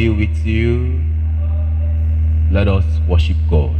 be with you. Let us worship God.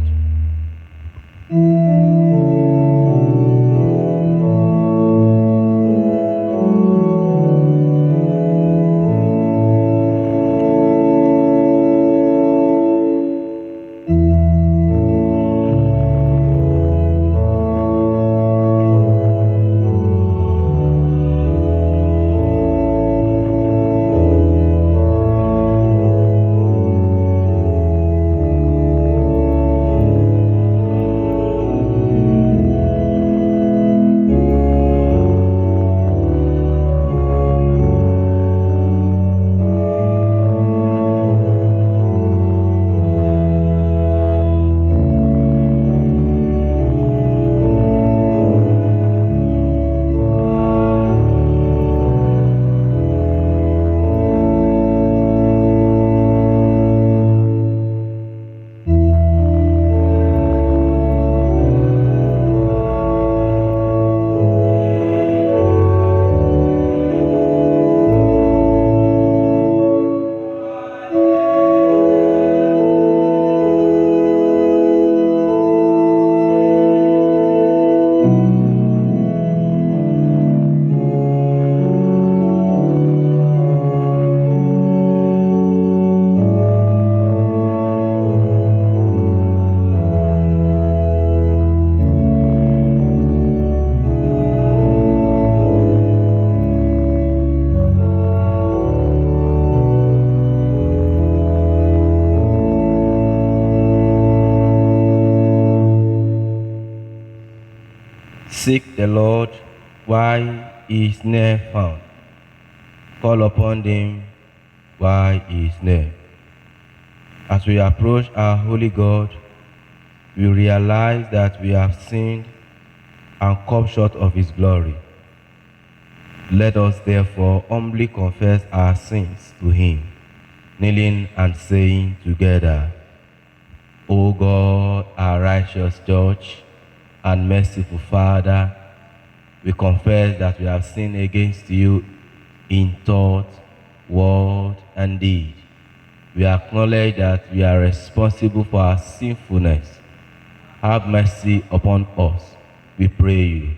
Seek the Lord while he is near found. Call upon him while he is near. As we approach our holy God, we realize that we have sinned and come short of his glory. Let us therefore humbly confess our sins to him, kneeling and saying together, O God, our righteous Judge and merciful Father, we confess that we have sinned against you in thought, word, and deed. We acknowledge that we are responsible for our sinfulness. Have mercy upon us, we pray you,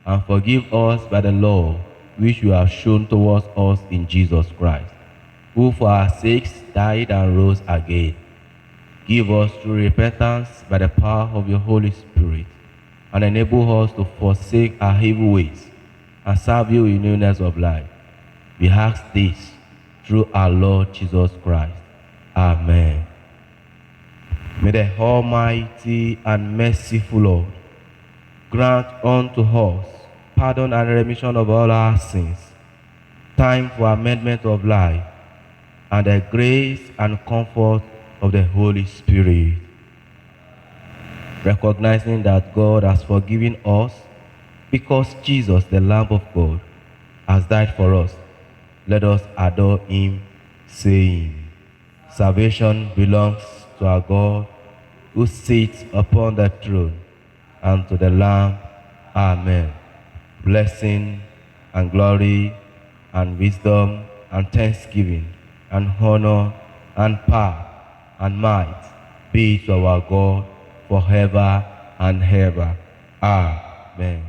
and forgive us by the love which you have shown towards us in Jesus Christ, who for our sakes died and rose again. Give us true repentance by the power of your Holy Spirit, and enable us to forsake our evil ways and serve you in newness of life. We ask this through our Lord Jesus Christ. Amen. May the Almighty and merciful Lord grant unto us pardon and remission of all our sins, time for amendment of life, and the grace and comfort of the Holy Spirit. Recognizing that God has forgiven us because Jesus, the Lamb of God, has died for us, let us adore him, saying, salvation belongs to our God, who sits upon the throne, and to the Lamb. Amen. Blessing and glory and wisdom and thanksgiving and honor and power and might be to our God forever and ever. Amen.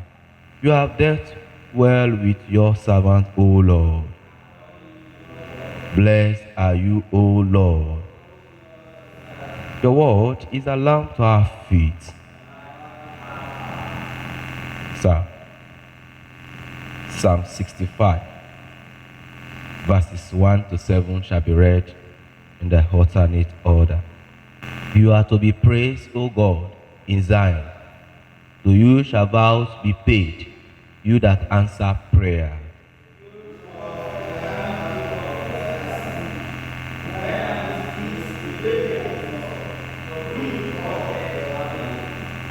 You have dealt well with your servant, O Lord. Blessed are you, O Lord. Your word is a lamp to our feet. Psalm 65, verses 1 to 7 shall be read in the alternate order. You are to be praised, O God, in Zion. To you shall vows be paid, you that answer prayer.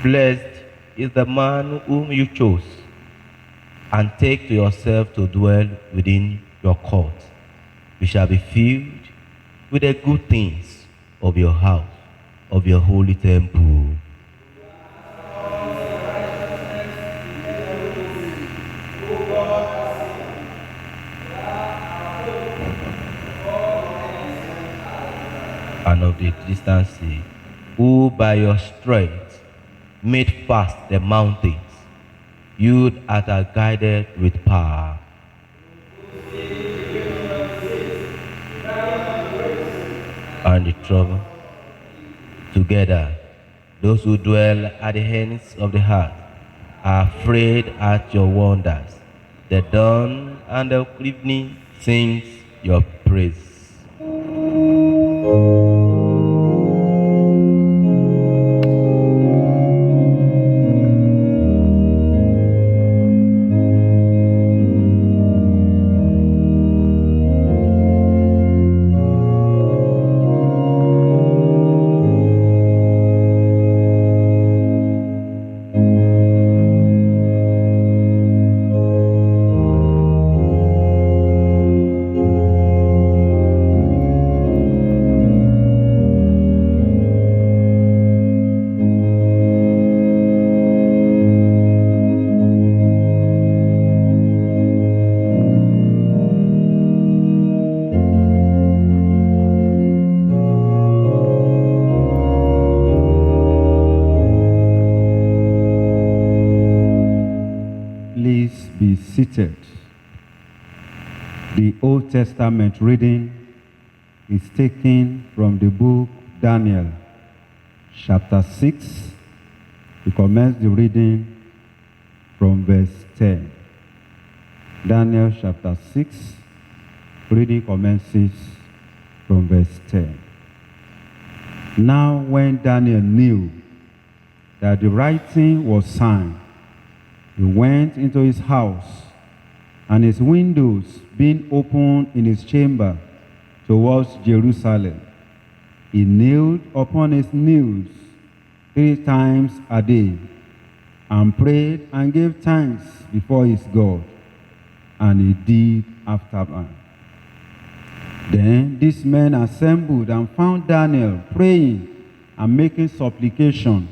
Blessed is the man whom you chose, and take to yourself to dwell within your court. We shall be filled with the good things of your house, of your holy temple. the distant sea, who by your strength made fast the mountains, you that are guided with power. And the trouble together, those who dwell at the ends of the earth are afraid at your wonders. The dawn and the evening sings your praise. Be seated. The Old Testament reading is taken from the book Daniel, chapter 6. We commence the reading from verse 10. Daniel chapter 6, reading commences from verse 10. Now when Daniel knew that the writing was signed, he went into his house, and his windows being open in his chamber towards Jerusalem, he knelt upon his knees 3 times a day, and prayed and gave thanks before his God, and he did afterward. Then these men assembled and found Daniel praying and making supplication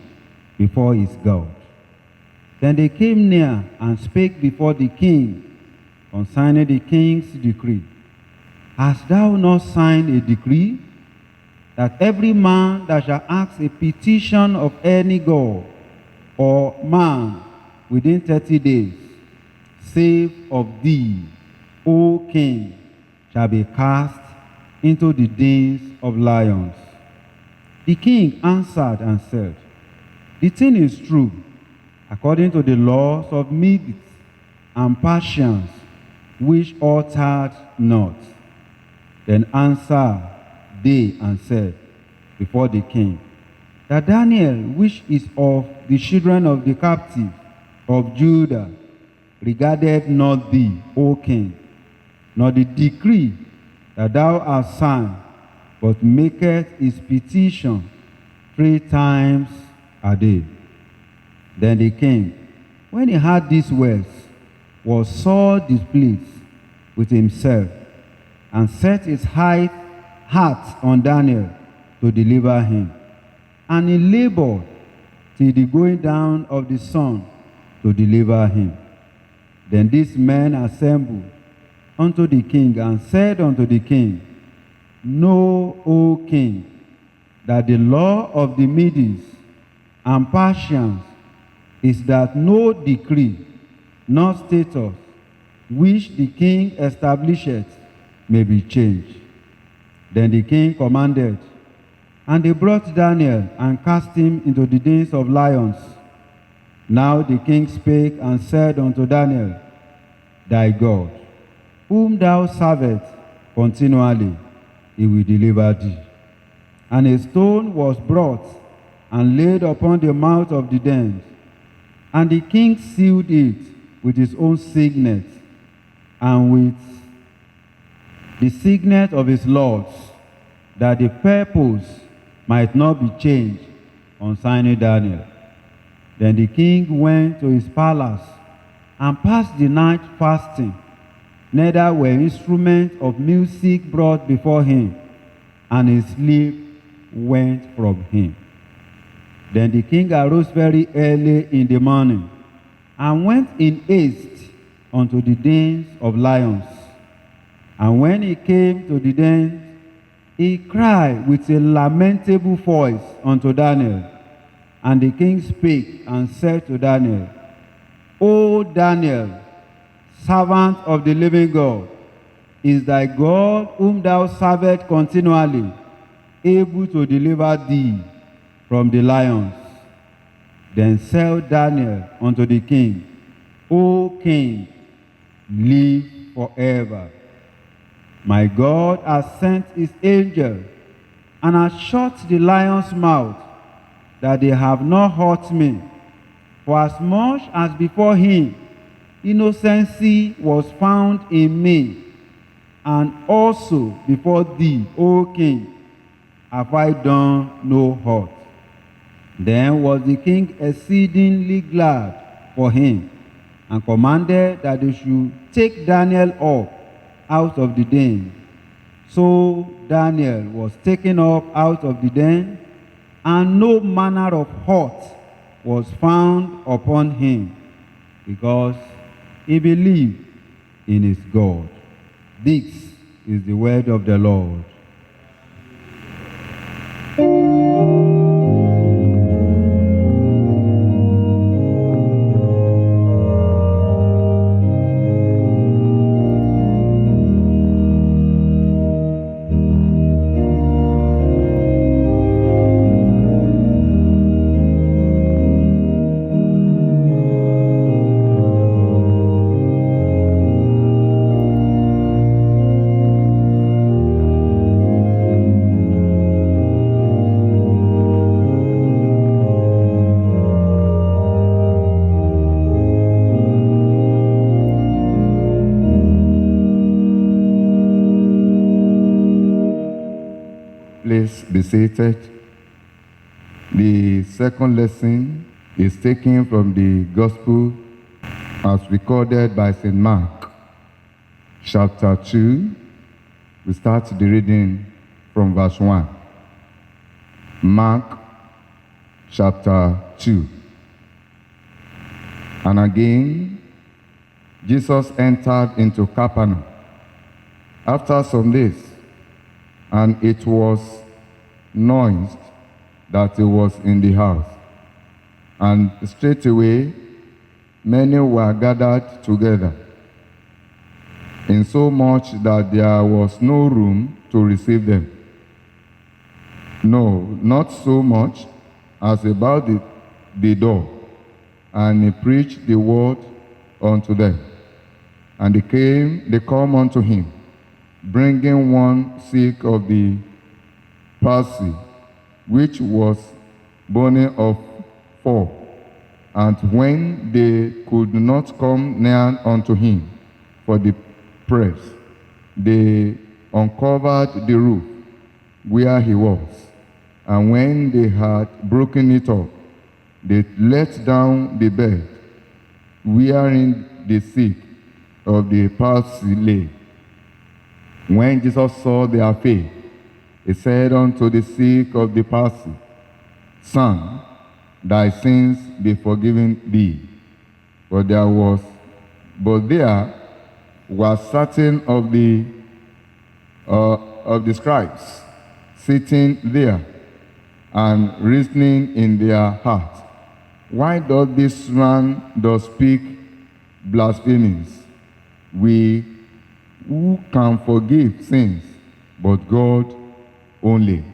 before his God. Then they came near and spake before the king concerning the king's decree. Hast thou not signed a decree that every man that shall ask a petition of any god or man within 30 days, save of thee, O king, shall be cast into the dens of lions? The king answered and said, the thing is true, according to the laws of Medes and Persians, which altered not. Then answered they and said before the king, that Daniel, which is of the children of the captive of Judah, regarded not thee, O king, nor the decree that thou hast signed, but maketh his petition 3 times a day. Then the king, when he heard these words, was sore displeased with himself, and set his heart on Daniel to deliver him. And he labored till the going down of the sun to deliver him. Then these men assembled unto the king, and said unto the king, Know, O king, that the law of the Medes and Persians is that no decree, nor status, which the king establisheth, may be changed. Then the king commanded, and they brought Daniel and cast him into the dens of lions. Now the king spake and said unto Daniel, Thy God, whom thou servest continually, he will deliver thee. And a stone was brought and laid upon the mouth of the dens, and the king sealed it with his own signet, and with the signet of his lords, that the purpose might not be changed concerning Daniel. Then the king went to his palace, and passed the night fasting, neither were instruments of music brought before him, and his sleep went from him. Then the king arose very early in the morning, and went in haste unto the dens of lions. And when he came to the dens, He cried with a lamentable voice unto Daniel. And the king spake and said to Daniel, O Daniel, servant of the living God, is thy God, whom thou servest continually, able to deliver thee from the lions? Then said Daniel unto the king, O king, live forever. My God has sent his angel, and has shut the lion's mouth, that they have not hurt me. For as much as before him innocency was found in me, and also before thee, O king, have I done no hurt. Then was the king exceedingly glad for him, and commanded that they should take Daniel up out of the den. So Daniel was taken up out of the den, and no manner of hurt was found upon him, because he believed in his God. This is the word of the Lord. Please be seated. The second lesson is taken from the Gospel as recorded by St. Mark, chapter 2. We start the reading from verse 1. Mark, chapter 2. And again, Jesus entered into Capernaum after some days, and it was noised that he was in the house. And straightway many were gathered together, insomuch that there was no room to receive them. No, not so much as about the door. And he preached the word unto them. And they come unto him, bringing one sick of the palsy, which was borne of 4. And when they could not come near unto him for the press, they uncovered the roof where he was. And when they had broken it up, they let down the bed wherein the sick of the palsy lay. When Jesus saw their faith, he said unto the sick of the palsy, Son, thy sins be forgiven thee. But there were certain of the scribes sitting there, and reasoning in their hearts, Why does this man thus speak blasphemies? We who can forgive sins, but God only.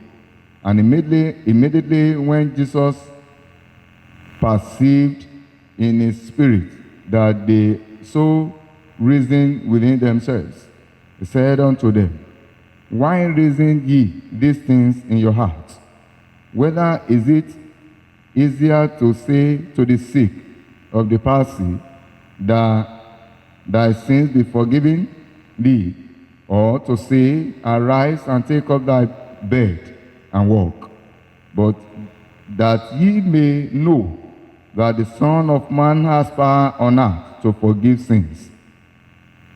And immediately when Jesus perceived in his spirit that they so reasoned within themselves, he said unto them, Why reason ye these things in your hearts? Whether is it easier to say to the sick of the palsy, that thy sins be forgiven thee, or to say, Arise and take up thy bed and walk? But that ye may know that the Son of Man has power on earth to forgive sins.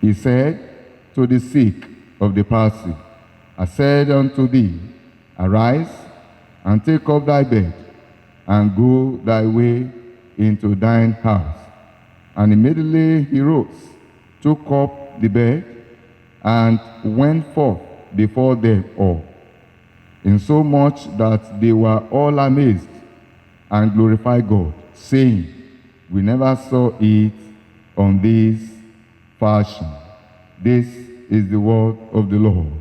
He said to the sick of the palsy, I said unto thee, Arise and take up thy bed, and go thy way into thine house. And immediately he rose, took up the bed, and went forth before them all, insomuch that they were all amazed and glorified God, saying, We never saw it on this fashion. This is the word of the Lord.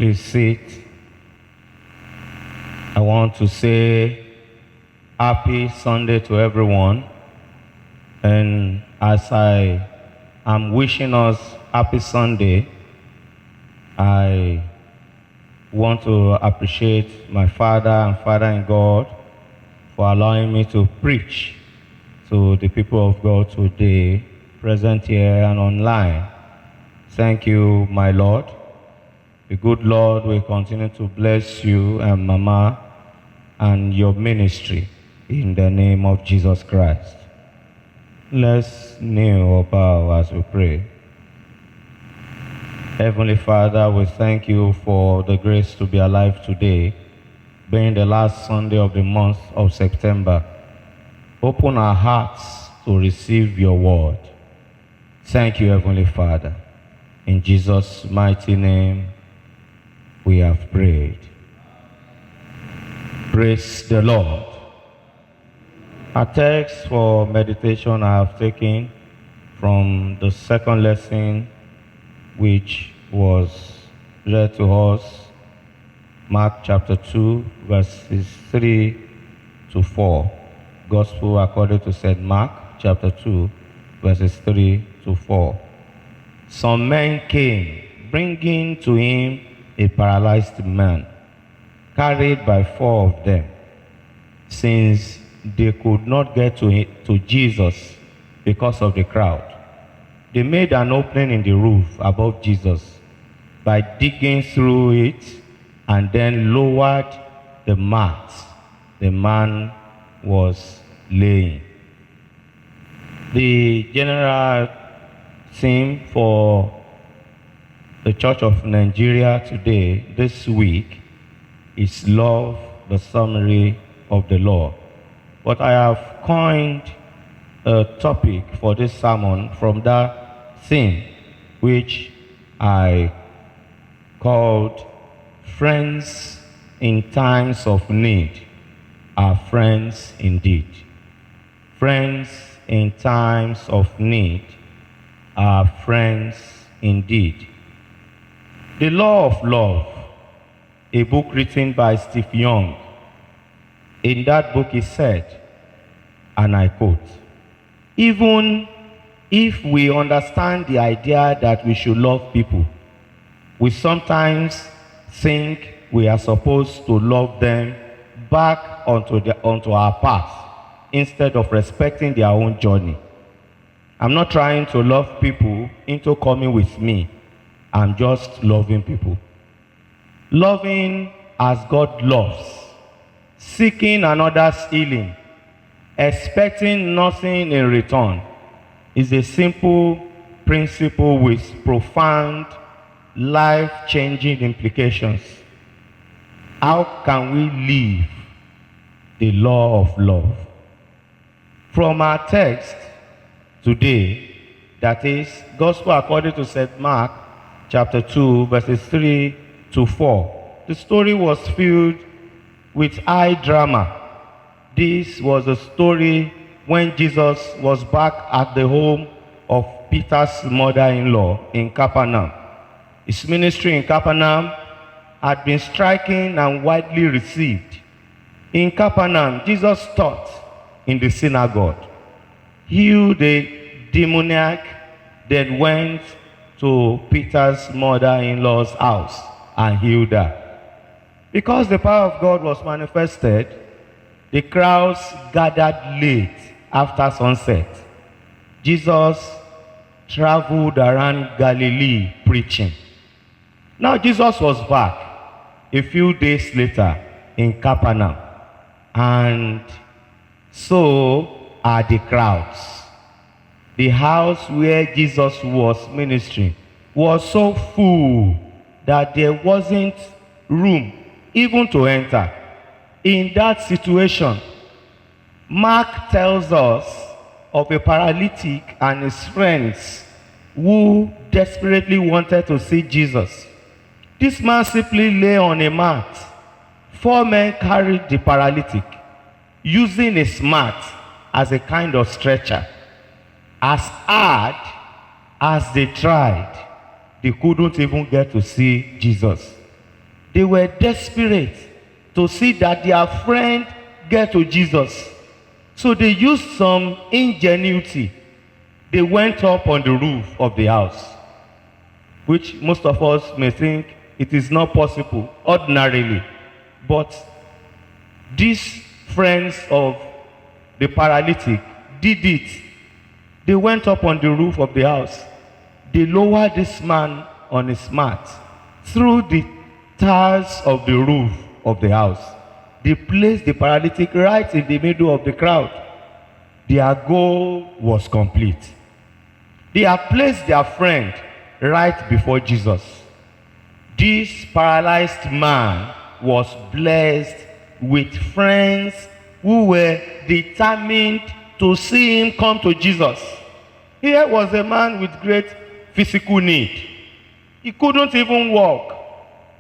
Please sit. I want to say happy Sunday to everyone. And as I am wishing us happy Sunday, I want to appreciate my father and father in God for allowing me to preach to the people of God today, present here and online. Thank you, my Lord. The good Lord will continue to bless you and Mama and your ministry in the name of Jesus Christ. Let's kneel or bow as we pray. Heavenly Father, we thank you for the grace to be alive today, being the last Sunday of the month of September. Open our hearts to receive your word. Thank you, Heavenly Father. In Jesus' mighty name, we have prayed. Praise the Lord. Our text for meditation I have taken from the second lesson, which was read to us, Mark chapter 2, verses 3 to 4. Gospel according to St. Mark chapter 2, verses 3 to 4. Some men came, bringing to him a paralyzed man, carried by 4 of them. Since they could not get to Jesus because of the crowd, they made an opening in the roof above Jesus by digging through it and then lowered the mat the man was laying. The general theme for the Church of Nigeria today, this week, is love, the summary of the law. But I have coined a topic for this sermon from that theme, which I called Friends in times of need are friends indeed. Friends in times of need are friends indeed. The Law of Love, a book written by Steve Young. In that book he said, and I quote, "Even if we understand the idea that we should love people, we sometimes think we are supposed to love them back onto our path instead of respecting their own journey. I'm not trying to love people into coming with me. I'm just loving people. Loving as God loves, seeking another's healing, expecting nothing in return is a simple principle with profound, life-changing implications. How can we live the law of love? From our text today, that is, Gospel according to St. Mark, chapter 2, verses 3 to 4. The story was filled with high drama. This was a story when Jesus was back at the home of Peter's mother-in-law in Capernaum. His ministry in Capernaum had been striking and widely received. In Capernaum, Jesus taught in the synagogue, healed a demoniac, then went to Peter's mother-in-law's house and healed her. Because the power of God was manifested, the crowds gathered late after sunset. Jesus traveled around Galilee preaching. Now Jesus was back a few days later in Capernaum, and so are the crowds. The house where Jesus was ministering was so full that there wasn't room even to enter. In that situation, Mark tells us of a paralytic and his friends who desperately wanted to see Jesus. This man simply lay on a mat. 4 men carried the paralytic, using his mat as a kind of stretcher. As hard as they tried, they couldn't even get to see Jesus. They were desperate to see that their friend get to Jesus. So they used some ingenuity. They went up on the roof of the house, which most of us may think it is not possible ordinarily. But these friends of the paralytic did it. They went up on the roof of the house. They lowered this man on his mat through the tiles of the roof of the house. They placed the paralytic right in the middle of the crowd. Their goal was complete. They had placed their friend right before Jesus. This paralyzed man was blessed with friends who were determined to see him come to Jesus. Here was a man with great physical need. He couldn't even walk.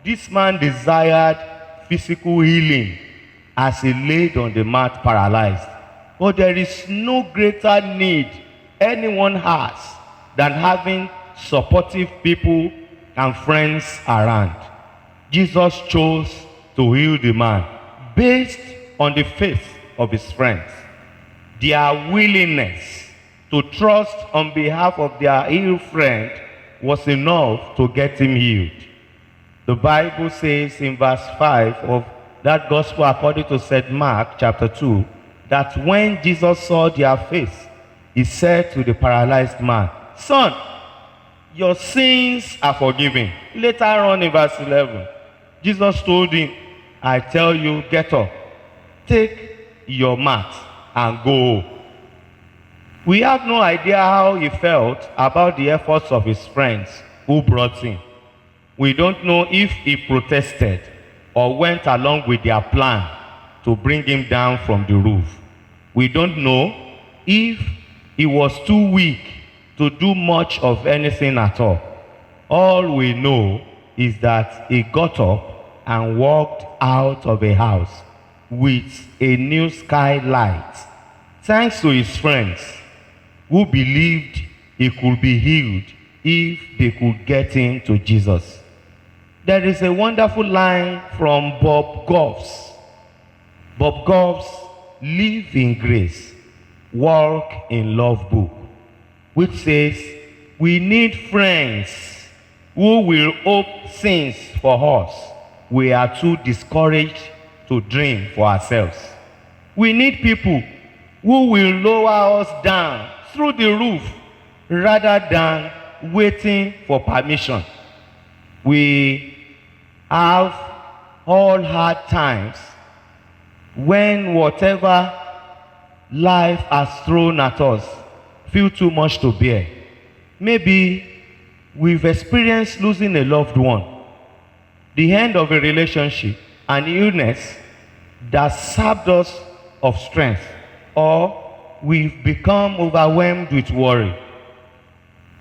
This man desired physical healing as he laid on the mat paralyzed. But there is no greater need anyone has than having supportive people and friends around. Jesus chose to heal the man based on the faith of his friends. Their willingness to trust on behalf of their healed friend was enough to get him healed. The Bible says in verse 5 of that gospel according to St. Mark chapter 2, that when Jesus saw their faith, he said to the paralyzed man, "Son, your sins are forgiven." Later on in verse 11, Jesus told him, "I tell you, get up, take your mat and go." We have no idea how he felt about the efforts of his friends who brought him. We don't know if he protested or went along with their plan to bring him down from the roof. We don't know if he was too weak to do much of anything at all. All we know is that he got up and walked out of a house with a new skylight, thanks to his friends who believed he could be healed if they could get him to Jesus. There is a wonderful line from Bob Goff's. Bob Goff's Live in Grace, Walk in Love book, which says, we need friends who will hope sins for us. We are too discouraged to dream for ourselves. We need people who will lower us down through the roof rather than waiting for permission. We have all hard times when whatever life has thrown at us feel too much to bear. Maybe we've experienced losing a loved one, the end of a relationship, an illness that sapped us of strength, or we've become overwhelmed with worry.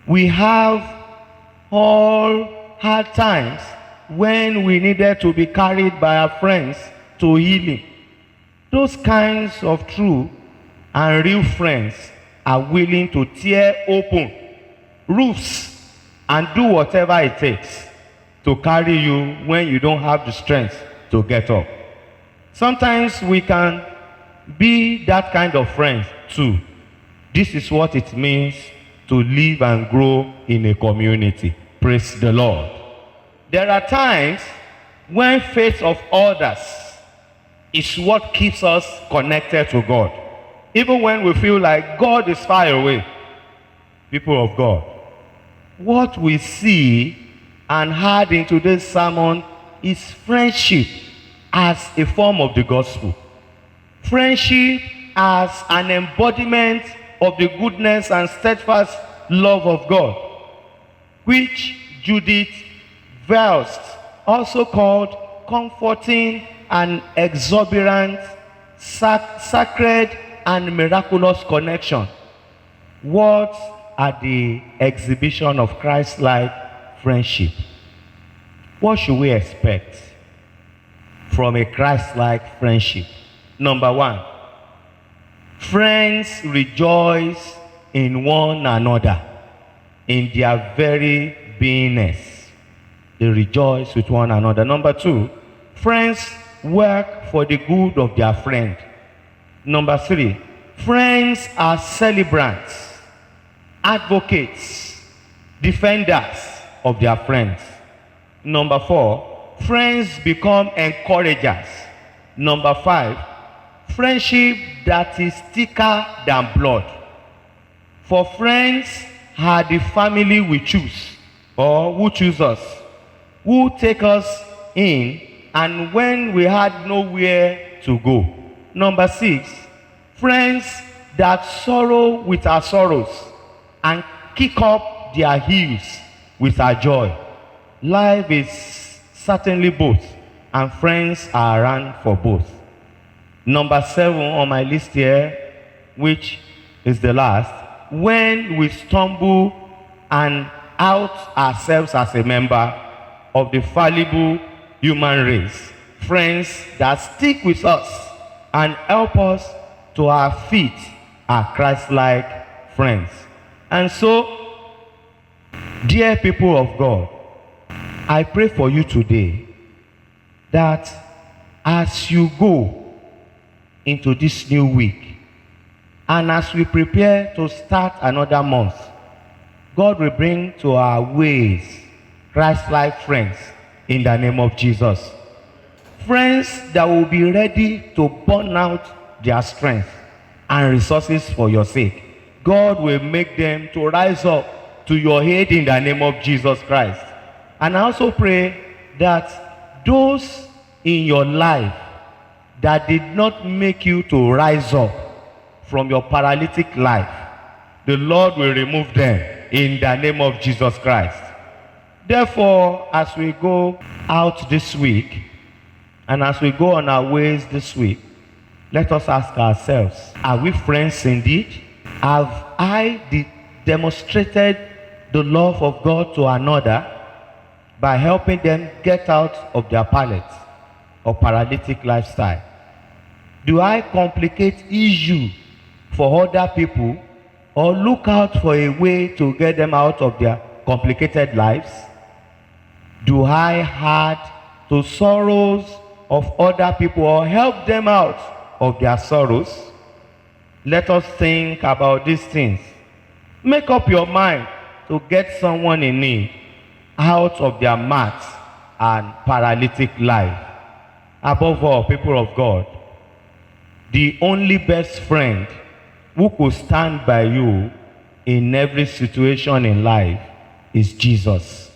We have all hard times when we needed to be carried by our friends to healing. Those kinds of true and real friends are willing to tear open roofs and do whatever it takes to carry you when you don't have the strength to get up. Sometimes we can be that kind of friend too. This is what it means to live and grow in a community. Praise the Lord. There are times when faith of others is what keeps us connected to God. Even when we feel like God is far away, people of God, what we see and heard in today's sermon is friendship as a form of the gospel. Friendship as an embodiment of the goodness and steadfast love of God, which Judith Verst also called comforting and exuberant, sacred and miraculous connection. What are the exhibition of Christ-like friendship? What should we expect from a Christ-like friendship? Number one, friends rejoice in one another, in their very beingness. They rejoice with one another. Number two, friends work for the good of their friend. Number three, friends are celebrants, advocates, defenders of their friends. Number four, friends become encouragers. Number five, friendship that is thicker than blood. For friends are the family we choose, or who choose us, who take us in and when we had nowhere to go. Number six, friends that sorrow with our sorrows and kick up their heels with our joy. Life is certainly both, and friends are around for both. Number seven on my list here, which is the last, when we stumble and out ourselves as a member of the fallible human race, friends that stick with us and help us to our feet are Christ-like friends. And so, dear people of God, I pray for you today that as you go into this new week, and as we prepare to start another month, God will bring to our ways Christ-like friends in the name of Jesus. Friends that will be ready to burn out their strength and resources for your sake. God will make them to rise up to your aid in the name of Jesus Christ. And I also pray that those in your life that did not make you to rise up from your paralytic life, the Lord will remove them in the name of Jesus Christ. Therefore, as we go out this week, and as we go on our ways this week, let us ask ourselves, are we friends indeed? Have I demonstrated the love of God to another? by helping them get out of their pallet or paralytic lifestyle? Do I complicate issue for other people or look out for a way to get them out of their complicated lives? Do I add to sorrows of other people or help them out of their sorrows? Let us think about these things. Make up your mind to get someone in need out of their mat and paralytic life. Above all, people of God, the only best friend who could stand by you in every situation in life is Jesus.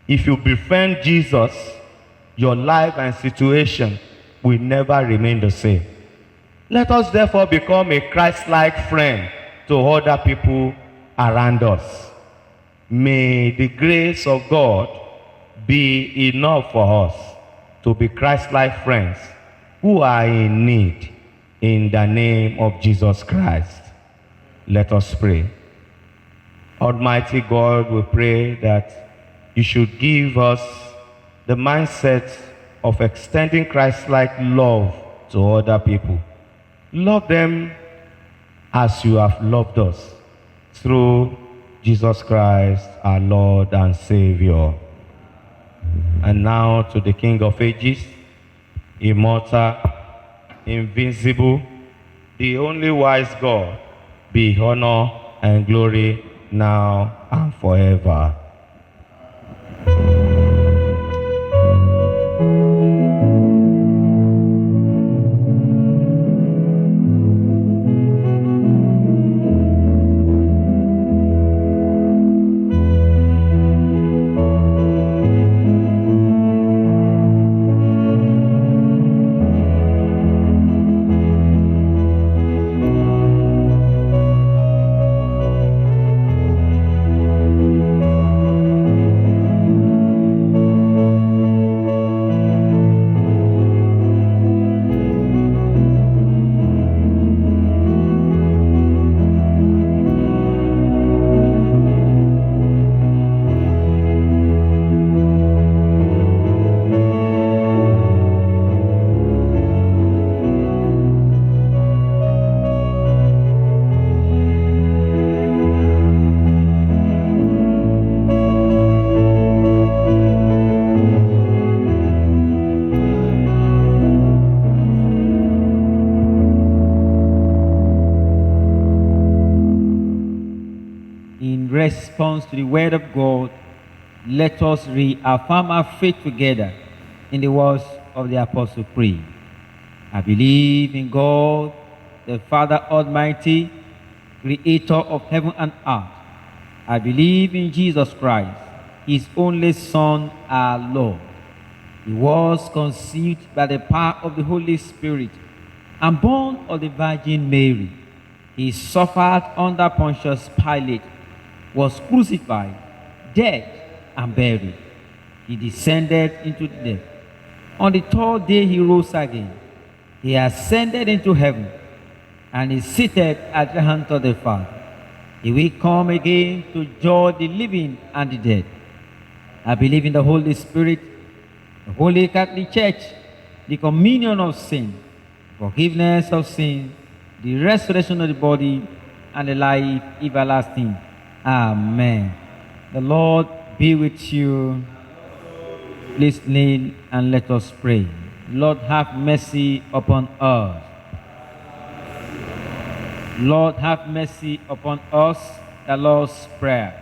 If you befriend Jesus, your life and situation will never remain the same. Let us therefore become a Christ-like friend to other people around us. May the grace of God be enough for us to be Christ-like friends who are in need, in the name of Jesus Christ. Let us pray. Almighty God, we pray that you should give us the mindset of extending Christ-like love to other people. Love them as you have loved us, through Jesus Christ, our Lord and Savior. And now to the King of ages, immortal, invincible, the only wise God, be honor and glory now and forever. Response to the word of God, let us reaffirm our faith together in the words of the Apostle Creed. I believe in God, the Father Almighty, creator of heaven and earth. I believe in Jesus Christ, his only Son, our Lord. He was conceived by the power of the Holy Spirit and born of the Virgin Mary. He suffered under Pontius Pilate, was crucified, dead, and buried. He descended into the death. On the third day he rose again. He ascended into heaven and is seated at the hand of the Father. He will come again to judge the living and the dead. I believe in the Holy Spirit, the Holy Catholic Church, the communion of sin, forgiveness of sin, the resurrection of the body, and the life everlasting. Amen. The Lord be with you. Please kneel and let us pray. Lord, have mercy upon us. Lord, have mercy upon us. The Lord's Prayer.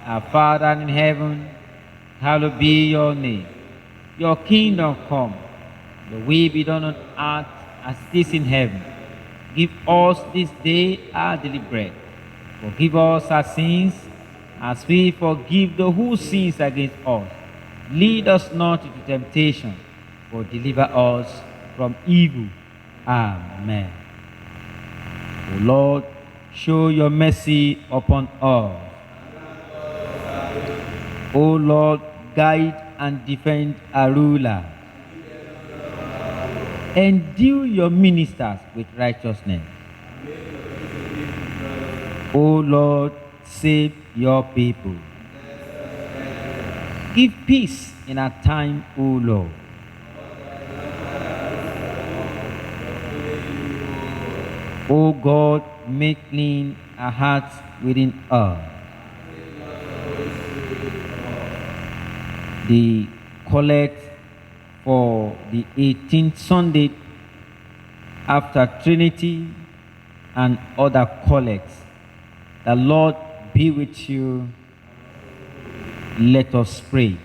Our Father in heaven, hallowed be your name. Your kingdom come. Your will be done on earth as it is in heaven. Give us this day our daily bread. Forgive us our sins, as we forgive those who sins against us. Lead us not into temptation, but deliver us from evil. Amen. O Lord, show your mercy upon us. O Lord, guide and defend our ruler. Endue your ministers with righteousness. O Lord, save your people. Give peace in our time, O Lord. O God, make clean our hearts within us. The collect for the 18th Sunday after Trinity and other collects. The Lord be with you. Let us pray.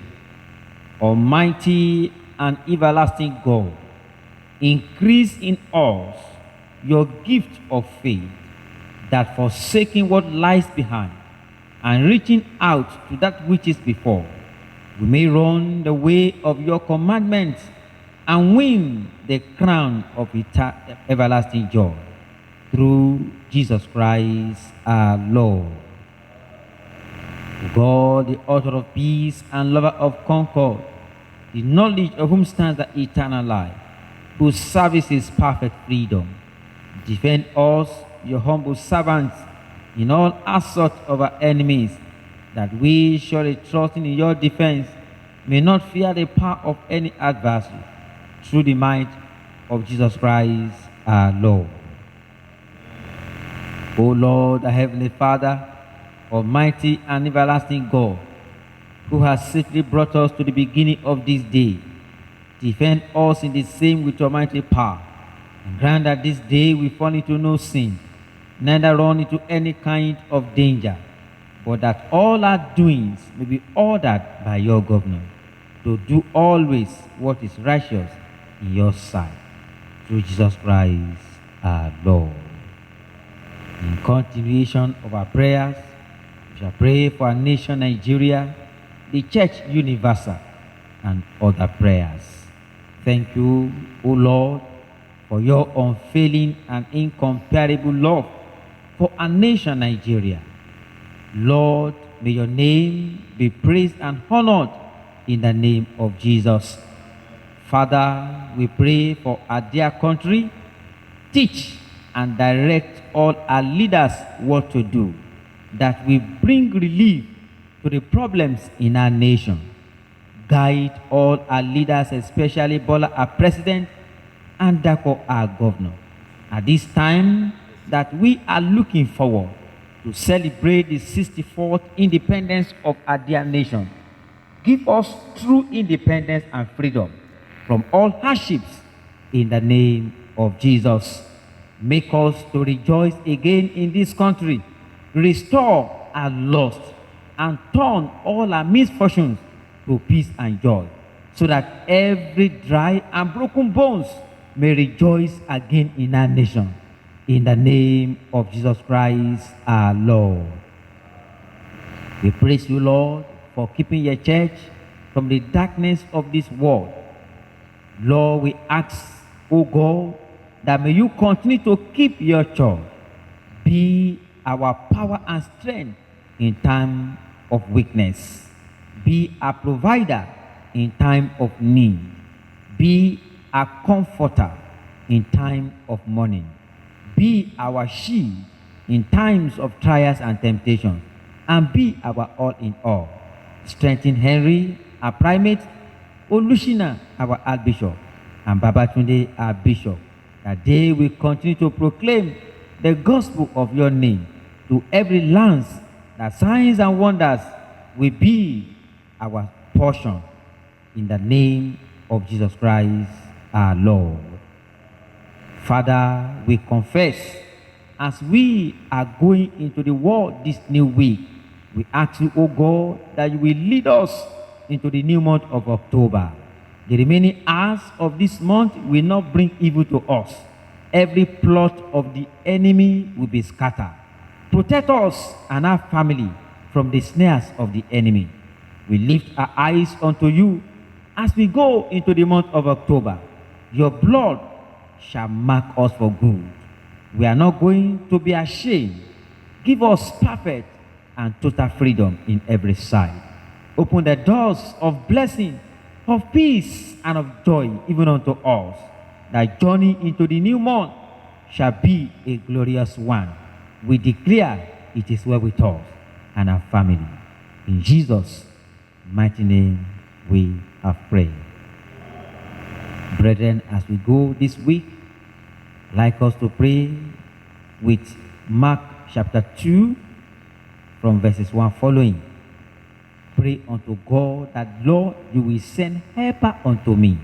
Almighty and everlasting God, increase in us your gift of faith, that forsaking what lies behind and reaching out to that which is before, we may run the way of your commandments and win the crown of everlasting joy. Through Jesus Christ our Lord. God, the author of peace and lover of concord, the knowledge of whom stands the eternal life, whose service is perfect freedom, defend us, your humble servants, in all assault of our enemies, that we, surely trusting in your defense, may not fear the power of any adversary, through the might of Jesus Christ our Lord. O Lord, our Heavenly Father, Almighty and everlasting God, who has safely brought us to the beginning of this day, defend us in the same with your mighty power, and grant that this day we fall into no sin, neither run into any kind of danger, but that all our doings may be ordered by your governor, to do always what is righteous in your sight. Through Jesus Christ our Lord. In continuation of our prayers, we shall pray for our nation Nigeria, the Church Universal, and other prayers. Thank you, O Lord, for your unfailing and incomparable love for our nation Nigeria. Lord, may your name be praised and honored in the name of Jesus. Father, we pray for our dear country. Teach and direct all our leaders what to do, that we bring relief to the problems in our nation. Guide all our leaders, especially Bola, our president, and Dako, our governor. At this time that we are looking forward to celebrate the 64th independence of our dear nation, give us true independence and freedom from all hardships in the name of Jesus. Make us to rejoice again in this country, restore our lost, and turn all our misfortunes to peace and joy, so that every dry and broken bones may rejoice again in our nation. In the name of Jesus Christ our Lord. We praise you, Lord, for keeping your church from the darkness of this world. Lord, we ask, O God, that may you continue to keep your church, be our power and strength in time of weakness, be a provider in time of need, be a comforter in time of mourning, be our shield in times of trials and temptations, and be our all in all. Strengthen Henry, our primate, Olushina, our archbishop, and Babatunde, our bishop, that they will continue to proclaim the gospel of your name to every land, that signs and wonders will be our portion. In the name of Jesus Christ our Lord. Father, we confess, as we are going into the world this new week, we ask you, O God, that you will lead us into the new month of October. The remaining hours of this month will not bring evil to us. Every plot of the enemy will be scattered. Protect us and our family from the snares of the enemy. We lift our eyes unto you as we go into the month of October. Your blood shall mark us for good. We are not going to be ashamed. Give us perfect and total freedom in every side. Open the doors of blessing, of peace, and of joy even unto us. Thy journey into the new month shall be a glorious one. We declare it is well with us and our family. In Jesus' mighty name we have prayed. Brethren, as we go this week, I'd like us to pray with Mark chapter 2 from verses 1 following. Pray unto God that, Lord, you will send helper unto me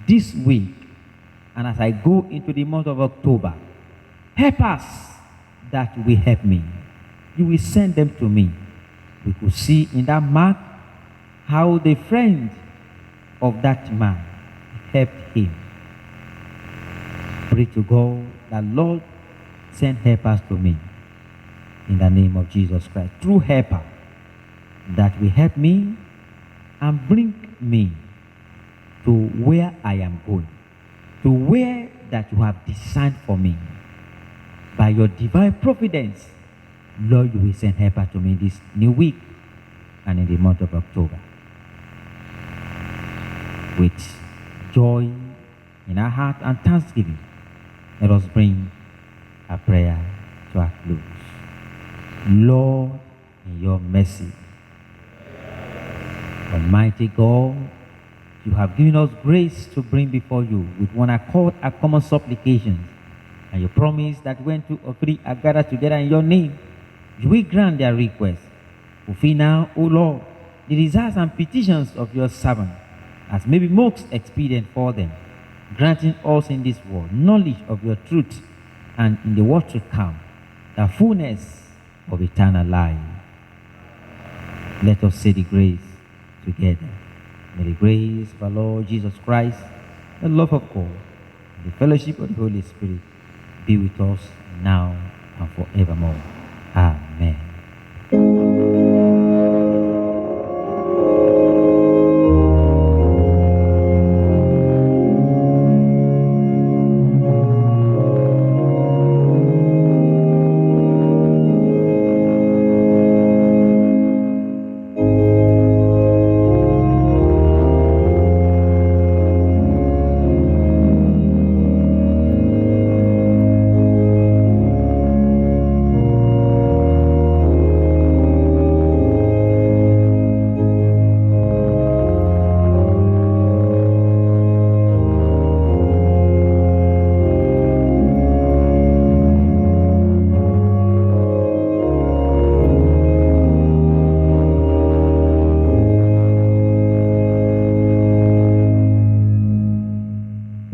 this week, and as I go into the month of October, helpers that will help me. You will send them to me. We could see in that Mark how the friend of that man helped him. Pray to God that, Lord, send helpers to me in the name of Jesus Christ. True helper that will help me and bring me to where I am going, to where that you have designed for me. By your divine providence, Lord, you will send helper to me this new week and in the month of October. With joy in our heart and thanksgiving, let us bring a prayer to a close. Lord, in your mercy, Almighty God, you have given us grace to bring before you with one accord our common supplications. And you promise that when 2 or 3 are gathered together in your name, you will grant their requests. Fulfill now, O Lord, the desires and petitions of your servant, as may be most expedient for them, granting us in this world knowledge of your truth, and in the world to come, the fullness of eternal life. Let us say the grace together. May the grace of our Lord Jesus Christ, the love of God, and the fellowship of the Holy Spirit be with us now and forevermore. Amen.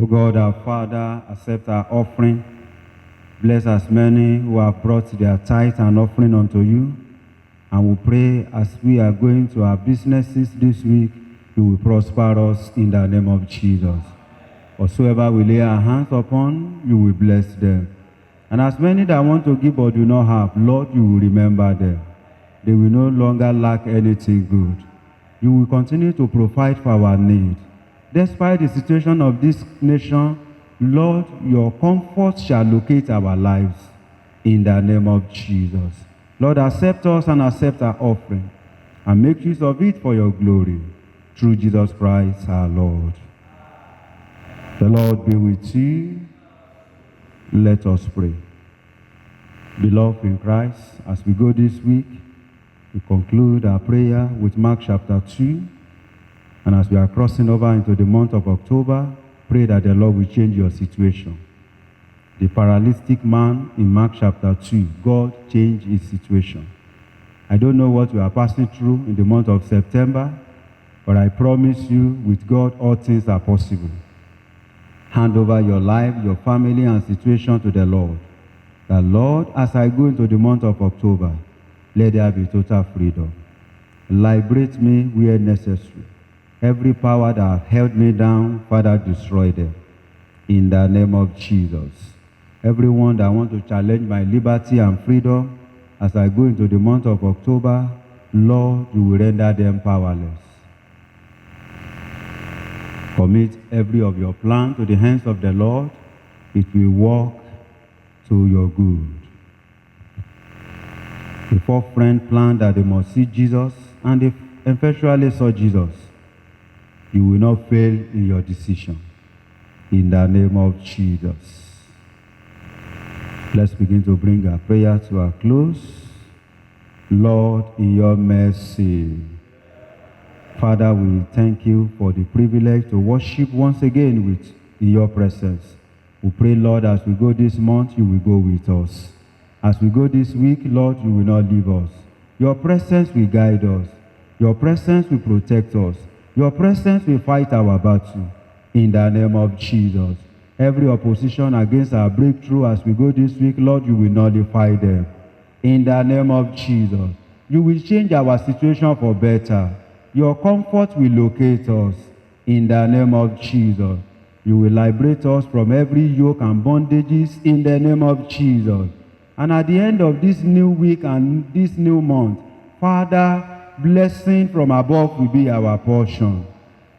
God our Father, accept our offering. Bless as many who have brought their tithe and offering unto you. And we pray as we are going to our businesses this week, you will prosper us in the name of Jesus. Whatsoever we lay our hands upon, you will bless them. And as many that want to give but do not have, Lord, you will remember them. They will no longer lack anything good. You will continue to provide for our need. Despite the situation of this nation, Lord, your comfort shall locate our lives in the name of Jesus. Lord, accept us and accept our offering and make use of it for your glory. Through Jesus Christ our Lord. The Lord be with you. Let us pray. Beloved in Christ, as we go this week, we conclude our prayer with Mark chapter 2. And as we are crossing over into the month of October, pray that the Lord will change your situation. The paralytic man in Mark chapter 2, God changed his situation. I don't know what you are passing through in the month of September, but I promise you, with God, all things are possible. Hand over your life, your family, and situation to the Lord. The Lord, as I go into the month of October, let there be total freedom. Liberate me where necessary. Every power that has held me down, Father, destroy them. In the name of Jesus. Everyone that wants to challenge my liberty and freedom, as I go into the month of October, Lord, you will render them powerless. Commit every of your plan to the hands of the Lord. It will work to your good. The four friends planned that they must see Jesus, and they eventually saw Jesus. You will not fail in your decision. In the name of Jesus. Let's begin to bring our prayer to a close. Lord, in your mercy, Father, we thank you for the privilege to worship once again in your presence. We pray, Lord, as we go this month, you will go with us. As we go this week, Lord, you will not leave us. Your presence will guide us. Your presence will protect us. Your presence will fight our battle. In the name of Jesus. Every opposition against our breakthrough as we go this week, Lord, you will nullify them. In the name of Jesus. You will change our situation for better. Your comfort will locate us. In the name of Jesus. You will liberate us from every yoke and bondages in the name of Jesus. And at the end of this new week and this new month, Father, blessing from above will be our portion.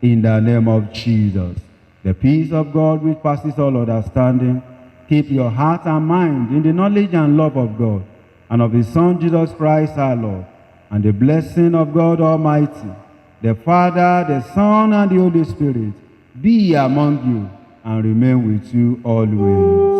In the name of Jesus. The peace of God which passes all understanding, keep your heart and mind in the knowledge and love of God and of His Son Jesus Christ our Lord. And the blessing of God Almighty, the Father, the Son, and the Holy Spirit, be among you and remain with you always.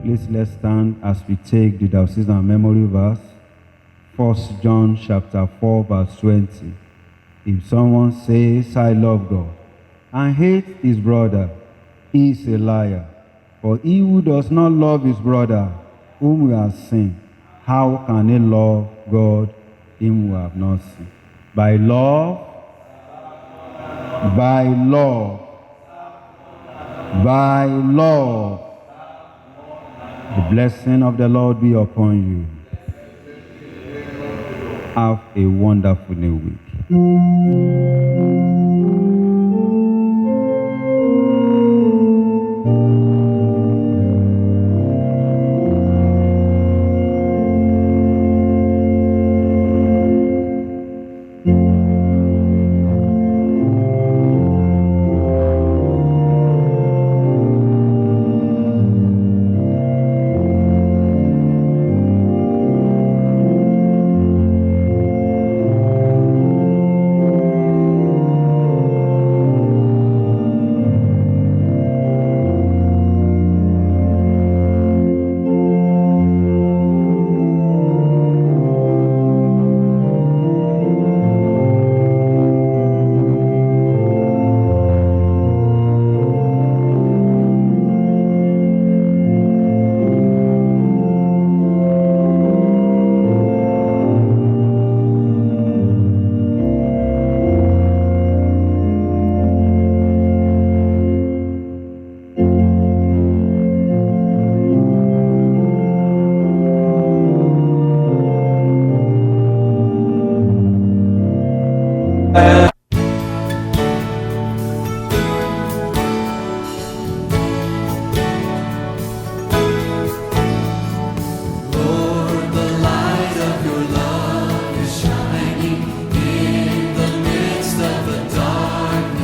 Please let's stand as we take the diocesan memory verse, 1 John chapter 4, verse 20. If someone says, I love God, and hates his brother, he is a liar. For he who does not love his brother, whom we have seen, how can he love God, whom we have not seen? By love, by love, by love. The blessing of the Lord be upon you. Have a wonderful new week.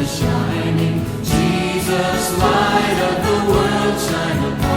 shining. Jesus, light of the world, shine upon